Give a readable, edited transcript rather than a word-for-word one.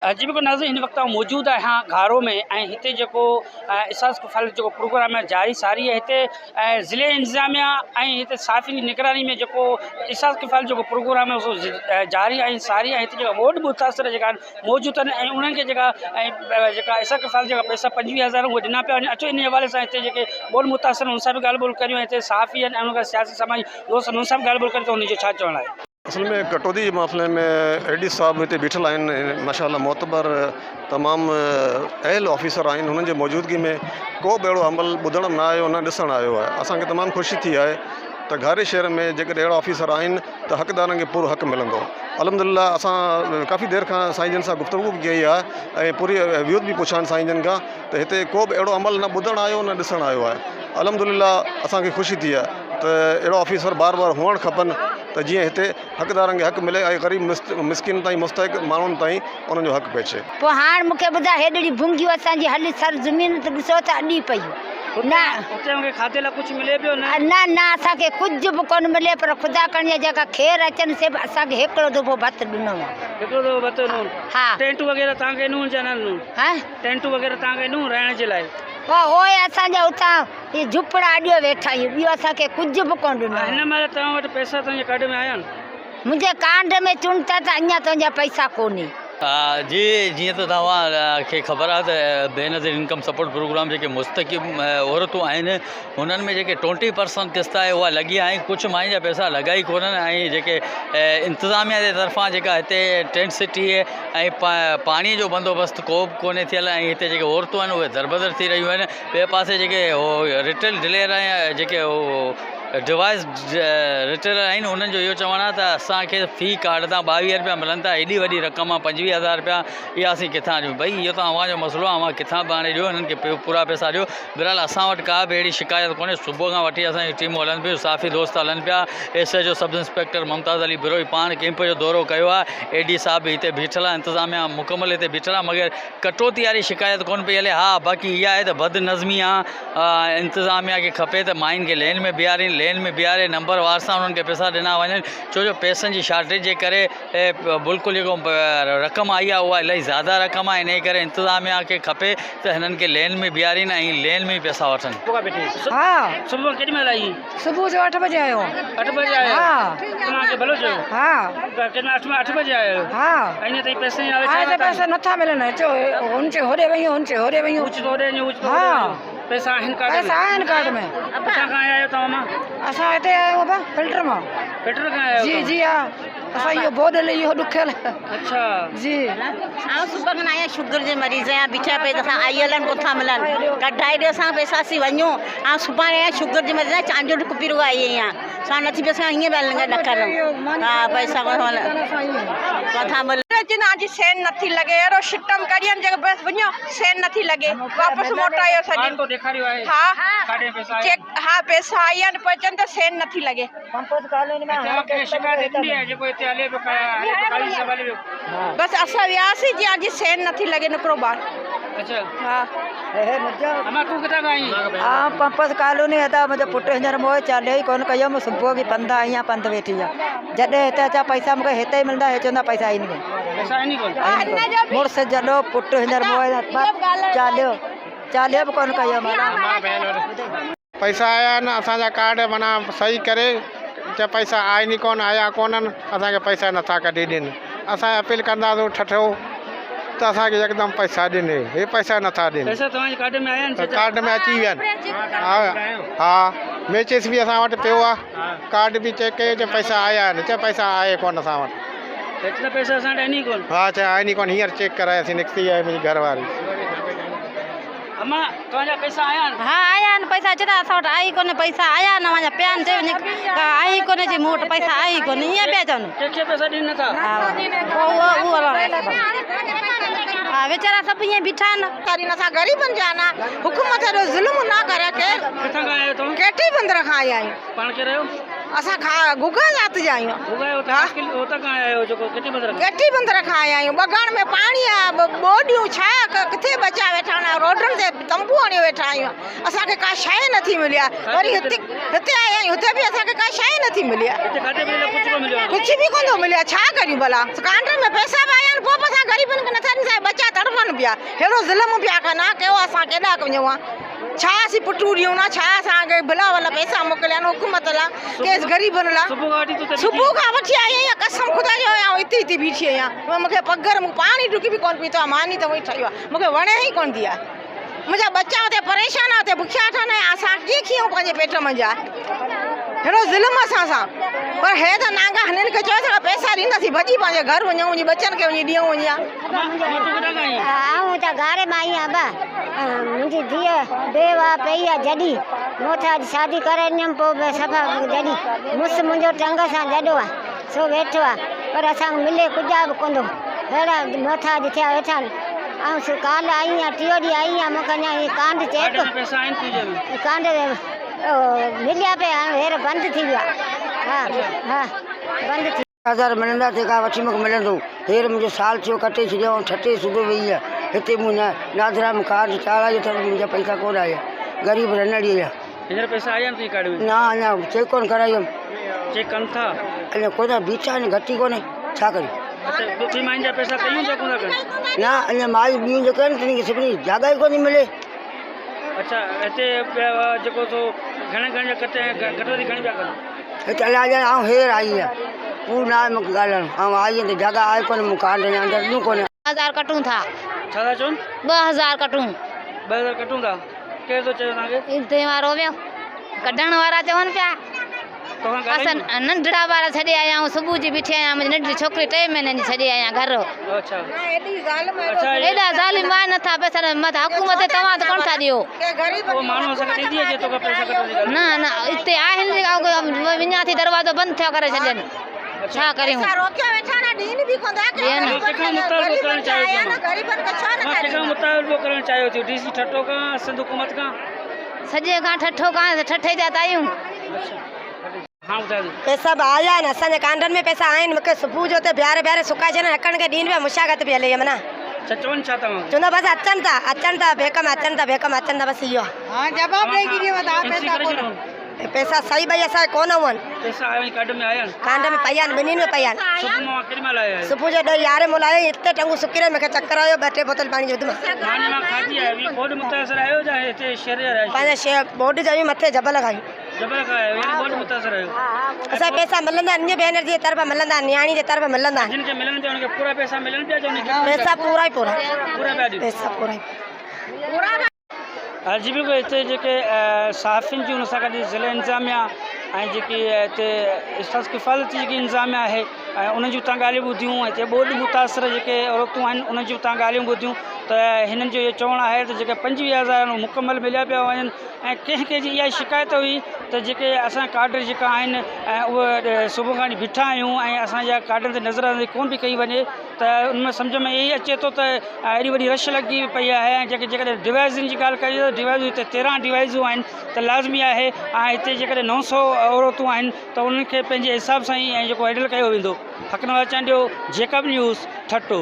जी बिल्कुल नाज़रीन, इन वक्त मौजूद है यहाँ घारो में हिते जो एहसास कफ़ाल जो प्रोग्राम है जारी सारी है हिते ज़िले इंतज़ामिया हिते साफ़ी निगरानी में जो एहसास कफ़ाल जो प्रोग्राम है उस जारी है सारी है हिते वोट मुतासर मौजूद आहिनि उन्हनि खे एहसास कफ़ाल जो पैसा 25,000 वो ॾिना पिया वञनि। अचो इन हवाले से हिते वोट मुतासर उन सां भी ॻाल्हि ॿोल करियूं। हिते साफ़ी आहिनि उन सियासी समाजी दोस्त उन सां भी ॻाल्हि ॿोल करियूं तो उनजो छा चवणु आहे। असल में कटौती के मामले में एडी साहब इतने बीठल आहिनि माशाअल्लाह मोतबर तमाम अहल ऑफिसर आहिनि। हुननि जे मौजूदगी में को बि अहिड़ो अमल ॿुधण न आयो न ॾिसण आयो आहे। असांखे तमामु ख़ुशी थी आहे त घारे शहर में जेकॾहिं अहिड़ा ऑफिसर आहिनि त हक़दारनि खे पूरो हक़ मिलंदो। अलहमदिल्ला असां काफ़ी देर खां साईं जन सां गुफ़्तगू बि कई आहे ऐं पूरी व्यूज़ बि पुछा आहिनि साईं जन खां त हिते को बि अहिड़ो अमल न ॿुधण आयो न ॾिसण आयो आहे। अलहमदिल्ला असांखे ख़ुशी थी आहे त अहिड़ो ऑफिसर बार बार हुअणु खपनि त जीअं हिते हक़दारनि खे हक़ मिले ऐं ग़रीब मिसकिन ताईं मुस्तहिक माण्हुनि ताईं उन्हनि जो हक़ पहुचे। पोइ हाणे मूंखे ॿुधाए हेॾड़ी भुंगियूं असांजी हली सर ज़मीन त ॾिसो त अॾी पयूं न खाधे लाइ कुझु मिले पियो न न असांखे कुझु बि कोन मिले पर ख़ुदा करण जेका खेर अचनि से बि असांखे हिकिड़ो दफ़ो भत ॾिनो आहे। हिकिड़ो दफ़ो भत ॾिनो? हा। टेंटू वग़ैरह तव्हांखे ॾिनो या न ॾिनो? हा टेंटू वग़ैरह तव्हांखे ॾिनो रहण जे लाइ? ओए असांजा उतां इहे झुपड़ा अॾियो वेठा आहियूं ॿियो असांखे कुझु बि कोन ॾिनो। हिन महिल तव्हां वटि पैसा तव्हांजे कार्ड में आया आहिनि? मुंहिंजे कार्ड में चुनता त अञा तुंहिंजा पैसा कोन्हे। जी जीअं त तव्हांखे ख़बर आहे त बेनज़ीर इनकम सपोर्ट प्रोग्राम जेके मुस्तक़िम औरतूं आहिनि हुननि में जेके 20% किस्त आहे उहा लॻी आहे। कुझु माई जा पैसा लॻा ई कोन्हनि ऐं जेके इंतिज़ामिया जे तरफ़ां जेका हिते टेंट सिटी ऐं पाणीअ जो बंदोबस्तु को बि कोन्हे थियल ऐं हिते जेके औरतूं आहिनि उहे दरबदर थी रहियूं आहिनि। ॿिए पासे जेके रिटेल डीलर ऐं जेके डिवाइस रिटेलर आहिनि उन्हनि जो इहो चवणु आहे त असांखे फ़ी कार्ड तां 22 रुपया मिलनि था। एॾी वॾी रक़म आहे 25,000 रुपया इहा असीं किथां ॾियूं? भई इहो त अव्हां जो मसइलो आहे, अव्हां किथां बि हाणे ॾियो हिननि खे पूरा पैसा ॾियो। बहरहाल असां वटि का बि अहिड़ी शिकायत कोन्हे। सुबुह खां वठी असांजी टीमूं हलनि पियूं, साफ़ी दोस्त हलनि पिया। SHO sub inspector Mumtaz Ali बिरोई पाण कैंप जो दौरो कयो आहे। AD साहब बि हिते बीठल आहे, इंतिज़ामिया मुकमल हिते बीठल आहे, मगर कटौती वारी शिकायत कोन पई हले। हा बाक़ी इहा आहे त बदनज़मी आहे। इंतिज़ामिया खे खपे त मायुनि खे लेन में बीहारीनि, लेन में बीहारे नंबर वार सां उन्हनि खे पैसा ॾिना वञनि। छो जो पैसनि जी शार्टेज जे करे बिल्कुलु जेको रक़म आई आहे उहा इलाही ज़्यादा रक़म आहे। इन करे इंतिज़ामिया खे खपे त हिननि खे लेन में बीहारीनि ऐं लेन में ई पैसा वठनि। हाँ सुबुह केॾी महिल आई? सुबुह जो 8 बजे आयो। 8 बजे आयो? हाँ। तव्हांखे भलो चयो? हाँ। 8 बजे आयो? हाँ। अञा ताईं पैसे न आवे? पैसा नथा मिलनि। चो हुनचे होॾे वयूं, हुनचे होॾे वयूं। हाँ पैसा आहिनि कार्ड में? पैसा आहिनि कार्ड में। असां खां आया आहियो तव्हां मां? असां हिते आया आहियूं बा फिल्टर मां। फिल्टर खां आया? जी जी हा असां इहो बोर्ड इहो ॾुखियल। अच्छा जी। ऐं सुबुह खां आया शुगर जे मरीज़ आहियां बीठा पे असां आयल आहिनि कोथा मिलनि कढाई ॾियो असां पैसा असीं वञूं। ऐं सुभाणे आया शुगर जे मरीज़ चांजो कुपीरो आई आहियां असां नथी पैसा हीअं ॿाहिरि न करूं। हा पैसा कोथा मिल जी सेन नथी लगे एरो सिस्टम करियन जगह बस वञो सेन नथी लगे वापस मोटायो सॼी तो ॾेखारियो आहे। हाँ काॾे पैसा चेक हाँ पैसा आया न पचन त सेन नथी लगे। पंपत कॉलोनी में के शिकायत ॾिनी आहे जेको हिते हले काली सवाल जो? बस असां वियासीं जी आज सेन नथी लगे निकरो बार। अच्छा हाँ अमा तू किथां खां आई? हाँ पंपत कॉलोनी है मुझे पुट हींअर मोह चाले ही कोन कयो। मैं सुबुह भी पंध आई आहियां, पंध वेठी आहियां। जॾहिं हिते अचा पैसा मूंखे हिते ई मिलंदा, हे चवंदा पैसा आहिनि पैसा आहिनि कोन? मुड़ुस जॾो पुट हींअर मोह चालियो बि कोन कयो। पैसा आया न असांजा कार्ड माना सही करे च पैसा आहिनि कोन आया कोन्हनि असांखे पैसा नथा कढी ॾियनि। असां अपील कंदासीं ठठो त असांखे यकदम पैसा ॾिने, हे पैसा नथा ॾियनि। पैसा तव्हांजे कार्ड में आया आहिनि? कार्ड में अची विया आहिनि। हा मैचिस बि असां वटि पियो आहे, कार्ड बि चेक कयो त पैसा आया आहिनि। च पैसा आहे कोन असां वटि। एतिरा पैसा असां वटि आहिनि कोन? हाँ चाहे आहिनि कोन। हींअर चेक करायासीं निकिती आहे मुंहिंजी घरवारी। अम्मा तव्हांजा पैसा आया आहिनि? हाँ आया आहिनि पैसा अचे था असां वटि आई कोन्हे पैसा आया न मुंहिंजा प्यान चयो आई कोन्हे जी मूं वटि पैसा आई कोन्हे ईअं पिया चवनि। कंहिंखे पैसा ॾियनि नथा? हाँ वेचारा सब ईअं बीठा आहिनि करी असां ग़रीबनि जा न हुकूमत एॾो ज़ुल्म न करे केरु। किथां खां आया तव्हां? केटी बंदर खां आया आहियूं। पाण के रहियो? असां गुगा जात जा आहियूं। हुतां खां आया आहियो जेको केटी बंदर खां? केटी बंदर खां आया आहियूं। बगान में पाणी आहे बोडियूं छा किथे बचा वेठा आहिनि रोडनि ते तंबू हणी वेठा आहियूं असांखे का शइ नथी मिली आहे वरी हिते आया आहियूं हुते बि असांखे का शइ नथी मिली आहे कुझु बि कोन थो मिले आहे छा करियूं भला काउंटर में पैसा बि आया आहिनि पोइ बि असां ग़रीबनि खे नथा ॾियूं असांजा बचा तड़पनि पिया अहिड़ो ज़ुल्म पिया कनि कयो असां केॾा कयूं छा असीं पुटू ॾियूं न छा असांखे भला भला पैसा मोकिलिया आहिनि हुकूमत लाइ केस ग़रीबनि लाइ सुबुह खां वठी आई आहियां कसम ख़ुदा जो आहियां हिते हिते बीठी आहियां मूंखे पघर मूं पाणी डुकी बि कोन पीतो आहे मानी त उहो ठही आहे मूंखे वणे ई कोन थी आहे मुंहिंजा बच्चा हुते परेशान आहे हुते बुखिया ठहंदा आहिनि असां कीअं खियूं पंहिंजे पेट मंझा अहिड़ो ज़ुल्म असां सां पर हे त नांगा हिननि खे चयोसीं पैसा ॾींदासीं भॼी पंहिंजे घर वञूं वञी बच्चनि खे वञी ॾियूं वञी आऊं त गारे मां आई आहियां मुंहिंजी धीअ बेवा पई आहे जॾहिं मोथाज शादी करे ॾियमि पोइ सफ़ा जॾहिं मुस मुंहिंजो टंग सां जॾो आहे सो वेठो आहे पर असांखे मिले कुझु बि कोन थो अहिड़ा मोथाज थिया वेठा आहिनि ऐं काल्ह आई आहियां टियों ॾींहुं आई आहियां मूंखे अञा हीअ कांड चए थो कांड मिलिया पिया हाणे हेर बंदि थी वियो आहे हा हा बंदि थी 1000 मिलंदा जेका वठी मूंखे मिलंदो हेर मुंहिंजो साल थियो कटे छॾियो ऐं ठटे सुबुह वेई आहे हिते मुंहिंजा नादरा में कार्ड चाढ़ायो अथव मुंहिंजा पैसा कोन आया ग़रीब रनड़ी आहे पैसा आया आहिनि कार्ड में न अञा चेक कोन करायो चेक कनि था अञा कोन बीठा आहिनि घटि ई कोन्हे छा करियूं ॿी मायुनि जा पैसा कयूं था कोन था कनि न अञा माई ॿियूं जेके आहिनि तिन खे सभिनी जॻह ई कोन थी मिले अच्छा हिते जेको सो घणे घणे कटोरी घणी पिया कनि हिते अलाए ॼण आउं हेर आई आहे पूर न आहे मूंखे ॻाल्हाइणु ऐं आई त जॻह आहे कोन्हे मूं कार्ड अञा अंदरि ॾिनो कोन्हे 2000 कटूं था छा था चवनि 2000 कटूं 2000 कटूं था केरु थो चयो तव्हांखे हिते वारो वियो कढण वारा चवनि पिया असां नंढड़ा ॿार छॾे आया आहियूं सुबुह जी बीठी आहियां मुंहिंजी नंढी छोकिरी 3 महीननि जी छॾे आहियां घर अच्छा एॾा ज़ालिम आहे नथा पैसा मत हुकूमत तव्हां त कोन था ॾियो न न हिते आहिनि विञा थी दरवाज़ो बंदि थियो करे छॾनि छा करियूं सॼे खां ठठो खां ठठे जा त आहियूं पैसा बि आया आहिनि असांजे कांडनि में पैसा आहिनि मूंखे सुबुह जो त बिहारे सुकाए छॾनि हकनि खे ॾींहं पिया मुशागत पई हले माना चवंदा बसि अचनि था भेक में अचनि था बसि इहो पैसा सही भई असांखे कोन हुअनि कांड में पई आहिनि ॿिन्हिनि में पई आहिनि सुबुह जो 11 महिल आयो हिते टंगू सुकी रहे मूंखे चक्कर आयो 2-3 बोतल पाणी जो पंहिंजे बोर्ड जो मथे जबल खाई असां पैसा मिलंदा आहिनि भेनर जी तरफ़ मिलंदा आहिनि न्याणी जे तरफ़ मिलंदा आहिनि पैसा पूरा ई पैसा पूरा ई जी बिल्कुलु हिते जेके सहाफ़ियुनि जी हुन सां गॾु ज़िले इंतिज़ामिया ऐं जेकी हिते इस्ताद किफ़ालती जेकी इंतिज़ामिया आहे ऐं उन्हनि जूं तव्हां ॻाल्हियूं ॿुधियूं हिते ॿोॾि मुतासिर जेके औरतूं आहिनि उन्हनि जूं तव्हां ॻाल्हियूं ॿुधियूं त हिननि जो इहो चवणु आहे त जेके 25,000 मुकमल मिलिया पिया वञनि ऐं कंहिं जी इहा शिकायत हुई त जेके असां कार्ड जेका आहिनि ऐं उहे सुबुह खां बीठा आहियूं ऐं असांजा कार्डनि ते नज़र कोन बि कई वञे त उनमें सम्झ में इहो ई अचे थो त एॾी वॾी रश लॻी पई आहे ऐं जेकॾहिं डिवाइज़ुनि जी ॻाल्हि कई त डिवाइज़ूं हिते 13 डिवाइज़ूं आहिनि त लाज़मी आहे ऐं हिते जेकॾहिं 900 औरतूं आहिनि त उन्हनि खे पंहिंजे हिसाब सां ई ऐं जेको हैंडल कयो वेंदो हक़नवार चांडियो जेकब न्यूज़ ठट्टो।